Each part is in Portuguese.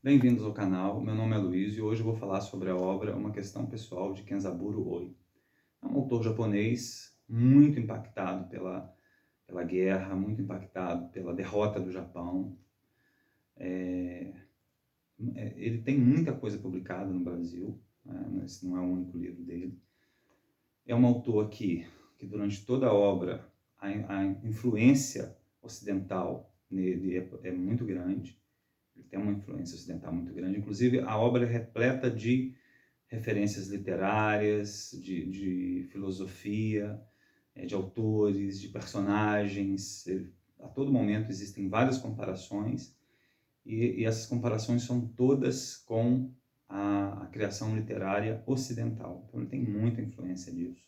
Bem-vindos ao canal, meu nome é Luiz e hoje eu vou falar sobre a obra Uma Questão Pessoal de Kenzaburo Oi. É um autor japonês muito impactado pela guerra, muito impactado pela derrota do Japão. Ele tem muita coisa publicada no Brasil, né? Esse não é o único livro dele. É um autor que durante toda a obra, a influência ocidental nele é muito grande. Ele tem uma influência ocidental muito grande. Inclusive, a obra é repleta de referências literárias, de filosofia, de autores, de personagens. A todo momento existem várias comparações, e essas comparações são todas com a criação literária ocidental. Então, ele tem muita influência disso.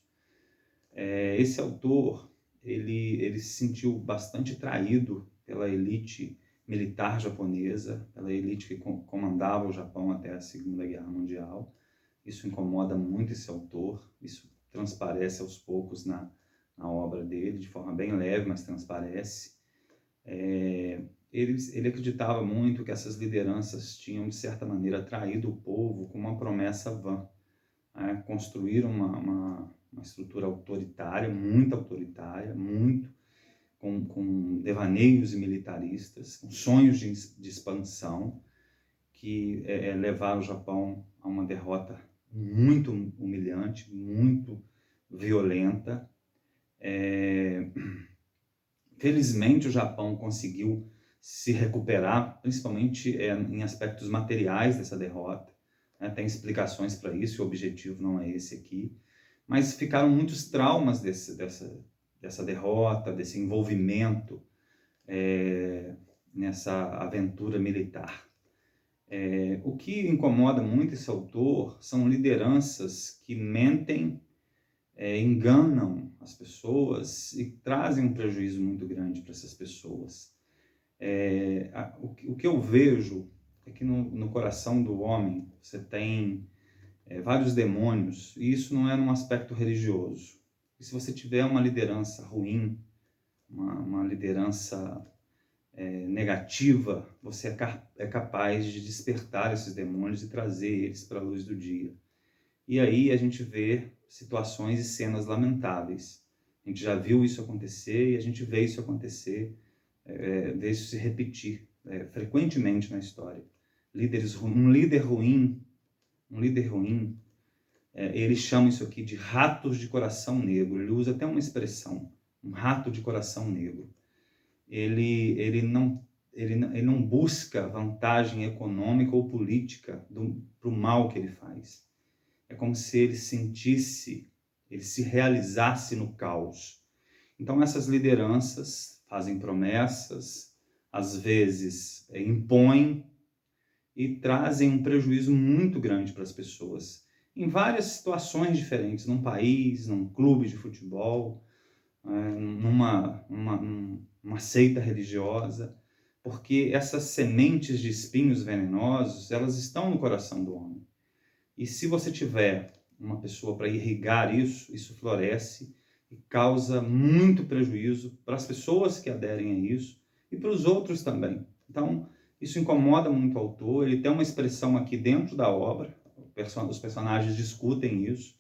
Esse autor, ele se sentiu bastante traído pela elite militar japonesa, pela elite que comandava o Japão até a Segunda Guerra Mundial. Isso incomoda muito esse autor, isso transparece aos poucos na obra dele, de forma bem leve, mas transparece. Ele acreditava muito que essas lideranças tinham, de certa maneira, traído o povo com uma promessa vã. Construir uma estrutura autoritária, muito, com devaneios militaristas, com sonhos de expansão, que levaram o Japão a uma derrota muito humilhante, muito violenta. Felizmente o Japão conseguiu se recuperar, principalmente em aspectos materiais dessa derrota. Tem explicações para isso, o objetivo não é esse aqui. Mas ficaram muitos traumas dessa derrota, desse envolvimento nessa aventura militar. O que incomoda muito esse autor são lideranças que mentem, enganam as pessoas e trazem um prejuízo muito grande para essas pessoas. O que eu vejo é que no coração do homem você tem vários demônios, e isso não é num aspecto religioso. E se você tiver uma liderança ruim, uma liderança negativa, você é capaz de despertar esses demônios e trazer eles para a luz do dia. E aí a gente vê situações e cenas lamentáveis. A gente já viu isso acontecer e a gente vê isso acontecer, vê isso se repetir frequentemente na história. Um líder ruim, ele chama isso aqui de ratos de coração negro. Ele usa até uma expressão, um rato de coração negro. Ele não busca vantagem econômica ou política para o mal que ele faz. É como se ele se realizasse no caos. Então essas lideranças fazem promessas, às vezes impõem e trazem um prejuízo muito grande para as pessoas, em várias situações diferentes, num país, num clube de futebol, numa seita religiosa, porque essas sementes de espinhos venenosos, elas estão no coração do homem. E se você tiver uma pessoa para irrigar isso floresce e causa muito prejuízo para as pessoas que aderem a isso e para os outros também. Então, isso incomoda muito o autor. Ele tem uma expressão aqui dentro da obra, os personagens discutem isso.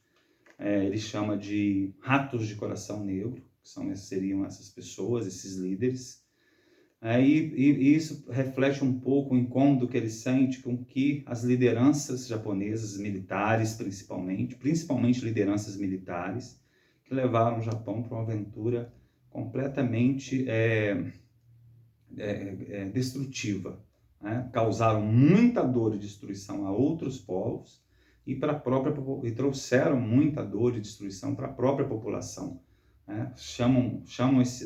Ele chama de ratos de coração negro, que seriam essas pessoas, esses líderes. E isso reflete um pouco o incômodo que ele sente com que as lideranças japonesas, militares principalmente lideranças militares, que levaram o Japão para uma aventura completamente destrutiva. Causaram muita dor e destruição a outros povos e trouxeram muita dor e destruição para a própria população. Chamam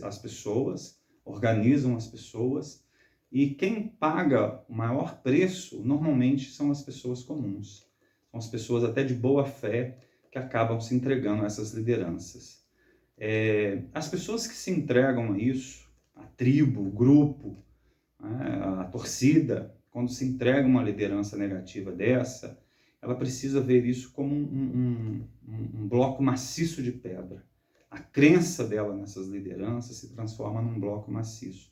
as pessoas, organizam as pessoas, e quem paga o maior preço normalmente são as pessoas comuns, são as pessoas até de boa fé que acabam se entregando a essas lideranças. As pessoas que se entregam a isso, a tribo, o grupo, a torcida, quando se entrega uma liderança negativa dessa, ela precisa ver isso como um bloco maciço de pedra. A crença dela nessas lideranças se transforma num bloco maciço.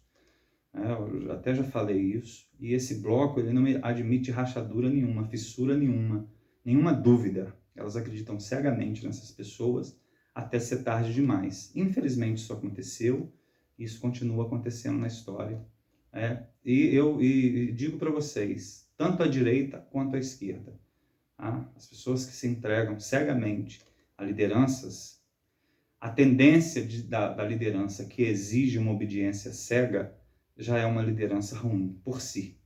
Eu até já falei isso. E esse bloco ele não admite rachadura nenhuma, fissura nenhuma, nenhuma dúvida. Elas acreditam cegamente nessas pessoas até ser tarde demais. Infelizmente isso aconteceu, isso continua acontecendo na história. E digo para vocês, tanto a direita quanto a esquerda, tá? As pessoas que se entregam cegamente a lideranças, a tendência da liderança que exige uma obediência cega já é uma liderança ruim por si.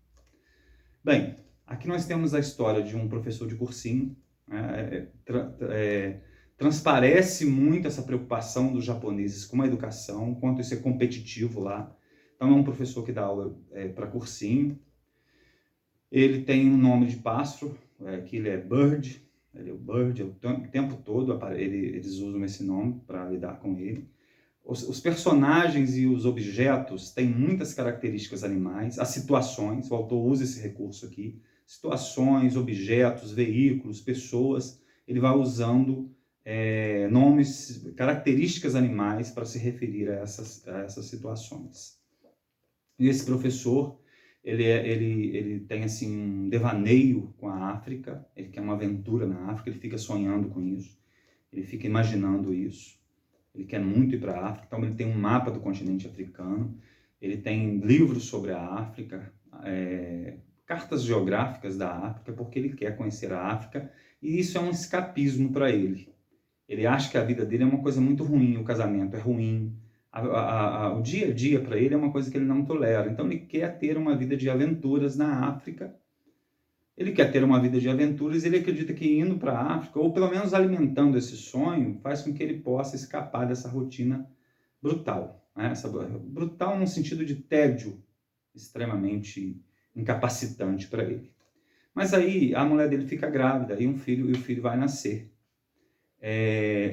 Bem, aqui nós temos a história de um professor de cursinho, né? Transparece muito essa preocupação dos japoneses com a educação, quanto isso é competitivo lá. Então é um professor que dá aula para cursinho. Ele tem um nome de pássaro, que ele é Bird, ele é o Bird, o tempo todo eles usam esse nome para lidar com ele. Os personagens e os objetos têm muitas características animais, as situações, o autor usa esse recurso aqui, situações, objetos, veículos, pessoas, ele vai usando nomes, características animais para se referir a essas situações. E esse professor, ele tem assim um devaneio com a África, ele quer uma aventura na África, ele fica sonhando com isso, ele fica imaginando isso. Ele quer muito ir para a África, então ele tem um mapa do continente africano, ele tem livros sobre a África, cartas geográficas da África, porque ele quer conhecer a África, e isso é um escapismo para ele. Ele acha que a vida dele é uma coisa muito ruim, o casamento é ruim, o dia a dia para ele é uma coisa que ele não tolera. Então ele quer ter uma vida de aventuras na África. Ele quer ter uma vida de aventuras e ele acredita que indo para a África, ou pelo menos alimentando esse sonho, faz com que ele possa escapar dessa rotina brutal. Né? Brutal no sentido de tédio extremamente incapacitante para ele. Mas aí a mulher dele fica grávida e o filho vai nascer.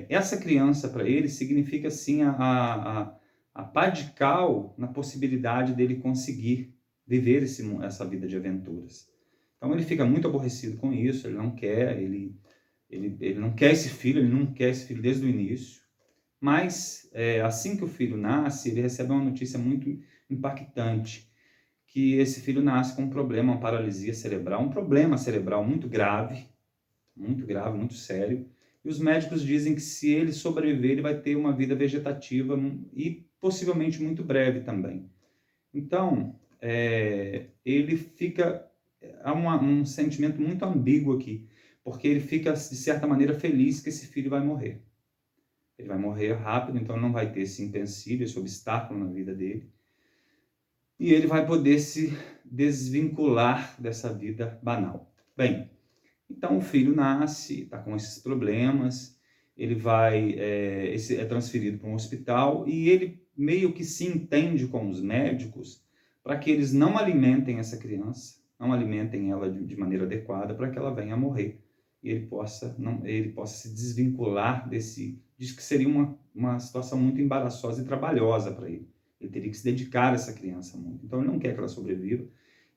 Essa criança para ele significa assim a pá de cal na possibilidade dele conseguir viver essa vida de aventuras. Então ele fica muito aborrecido com isso, ele não quer, ele não quer esse filho, ele não quer esse filho desde o início. Mas assim que o filho nasce, ele recebe uma notícia muito impactante, que esse filho nasce com um problema, uma paralisia cerebral, um problema cerebral muito grave, muito sério. E os médicos dizem que se ele sobreviver, ele vai ter uma vida vegetativa e possivelmente muito breve também. Então, ele fica... Há um sentimento muito ambíguo aqui, porque ele fica, de certa maneira, feliz que esse filho vai morrer. Ele vai morrer rápido, então não vai ter esse empecilho, esse obstáculo na vida dele. E ele vai poder se desvincular dessa vida banal. Bem, então o filho nasce, está com esses problemas, ele é transferido para um hospital e ele meio que se entende com os médicos para que eles não alimentem essa criança, não alimentem ela de maneira adequada para que ela venha a morrer e ele possa se desvincular diz que seria uma situação muito embaraçosa e trabalhosa para ele. Ele teria que se dedicar a essa criança muito. Então ele não quer que ela sobreviva,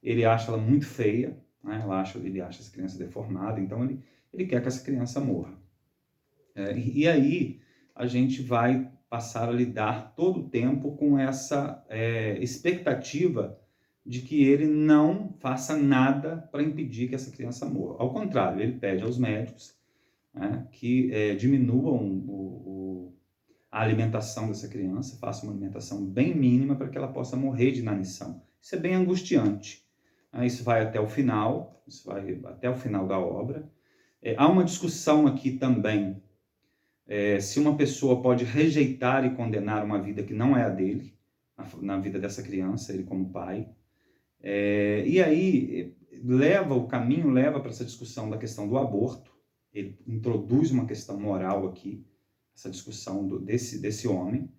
ele acha ela muito feia, né? Ele acha essa criança deformada, então ele quer que essa criança morra. E aí a gente vai passar a lidar todo o tempo com essa expectativa de que ele não faça nada para impedir que essa criança morra. Ao contrário, ele pede aos médicos, né, que diminuam a alimentação dessa criança, façam uma alimentação bem mínima para que ela possa morrer de inanição. Isso é bem angustiante. Isso vai até o final da obra. Há uma discussão aqui também, se uma pessoa pode rejeitar e condenar uma vida que não é a dele, na vida dessa criança, ele como pai. E aí o caminho leva para essa discussão da questão do aborto. Ele introduz uma questão moral aqui, essa discussão desse homem,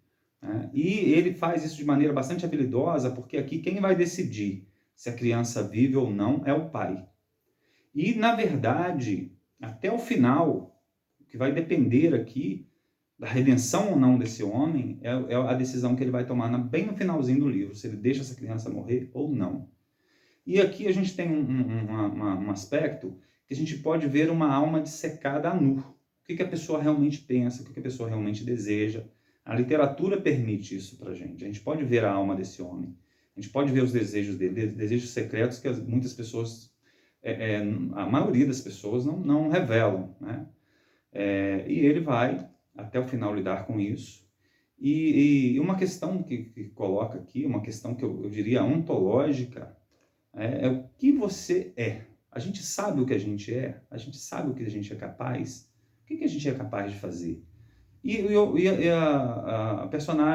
né? E ele faz isso de maneira bastante habilidosa, porque aqui quem vai decidir se a criança vive ou não é o pai. E, na verdade, até o final, o que vai depender aqui da redenção ou não desse homem é a decisão que ele vai tomar bem no finalzinho do livro, se ele deixa essa criança morrer ou não. E aqui a gente tem um aspecto que a gente pode ver uma alma dissecada a nu. O que a pessoa realmente pensa, o que a pessoa realmente deseja. A literatura permite isso para a gente. A gente pode ver a alma desse homem. A gente pode ver os desejos dele, desejos secretos que muitas pessoas, a maioria das pessoas não revelam, né? E ele vai, até o final, lidar com isso. E uma questão que coloca aqui, uma questão que eu diria ontológica, é o que você é. A gente sabe o que a gente é, a gente sabe o que a gente é capaz, o que a gente é capaz de fazer. E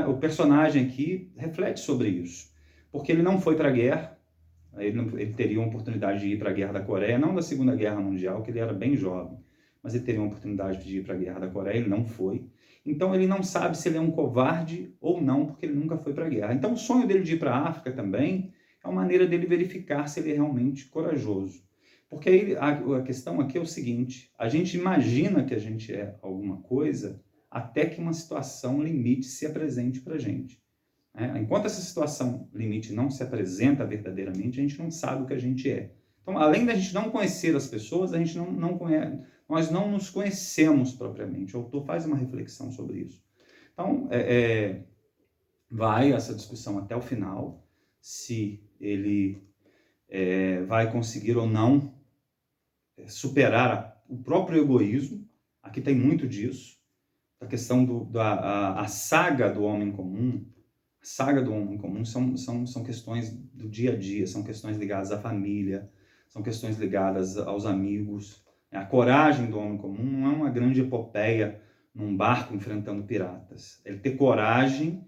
o personagem aqui reflete sobre isso, porque ele não foi para a guerra, ele teria uma oportunidade de ir para a Guerra da Coreia, não da Segunda Guerra Mundial, que ele era bem jovem, mas ele teria uma oportunidade de ir para a Guerra da Coreia, ele não foi. Então ele não sabe se ele é um covarde ou não, porque ele nunca foi para a guerra. Então o sonho dele de ir para a África também é uma maneira dele verificar se ele é realmente corajoso. Porque aí a questão aqui é o seguinte, a gente imagina que a gente é alguma coisa até que uma situação limite se apresente para a gente. Enquanto essa situação limite não se apresenta verdadeiramente, a gente não sabe o que a gente é. Então, além da gente não conhecer as pessoas, a gente não conhece, nós não nos conhecemos propriamente. O autor faz uma reflexão sobre isso. Então, vai essa discussão até o final, se ele vai conseguir ou não superar o próprio egoísmo. Aqui tem muito disso. A questão a saga do homem comum, a saga do homem comum são questões do dia a dia, são questões ligadas à família, são questões ligadas aos amigos. A coragem do homem comum não é uma grande epopeia num barco enfrentando piratas. Ele ter coragem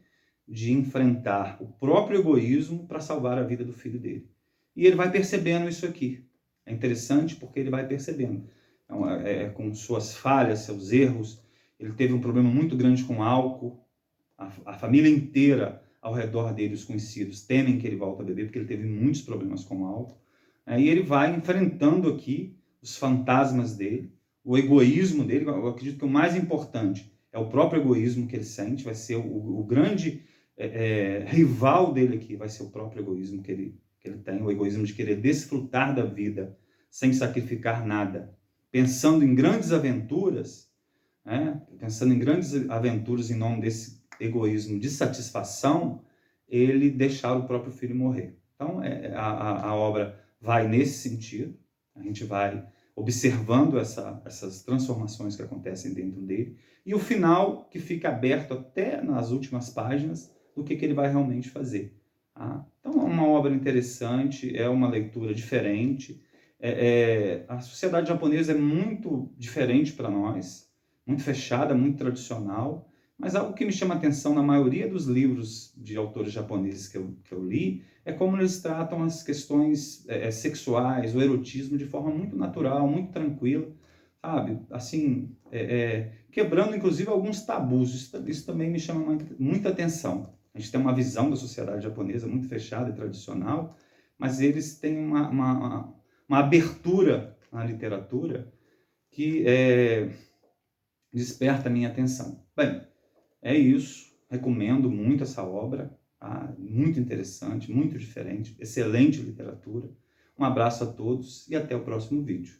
de enfrentar o próprio egoísmo para salvar a vida do filho dele. E ele vai percebendo isso aqui. É interessante porque ele vai percebendo. Então, com suas falhas, seus erros. Ele teve um problema muito grande com álcool. A família inteira ao redor dele, os conhecidos, temem que ele volte a beber, porque ele teve muitos problemas com álcool. E ele vai enfrentando aqui os fantasmas dele, o egoísmo dele. Eu acredito que o mais importante é o próprio egoísmo que ele sente, vai ser o grande rival dele aqui, vai ser o próprio egoísmo que ele tem, o egoísmo de querer desfrutar da vida sem sacrificar nada, pensando em grandes aventuras, em nome desse egoísmo de satisfação, ele deixar o próprio filho morrer. Então, a obra vai nesse sentido, a gente vai observando essas transformações que acontecem dentro dele, e o final que fica aberto até nas últimas páginas do que ele vai realmente fazer. Então, é uma obra interessante, é uma leitura diferente. A sociedade japonesa é muito diferente para nós, muito fechada, muito tradicional, mas algo que me chama a atenção na maioria dos livros de autores japoneses que eu li é como eles tratam as questões sexuais, o erotismo de forma muito natural, muito tranquila, sabe? Assim, quebrando inclusive alguns tabus. Isso também me chama muita atenção. A gente tem uma visão da sociedade japonesa muito fechada e tradicional, mas eles têm uma abertura na literatura que desperta a minha atenção. Bem, é isso. Recomendo muito essa obra. Muito interessante, muito diferente, excelente literatura. Um abraço a todos e até o próximo vídeo.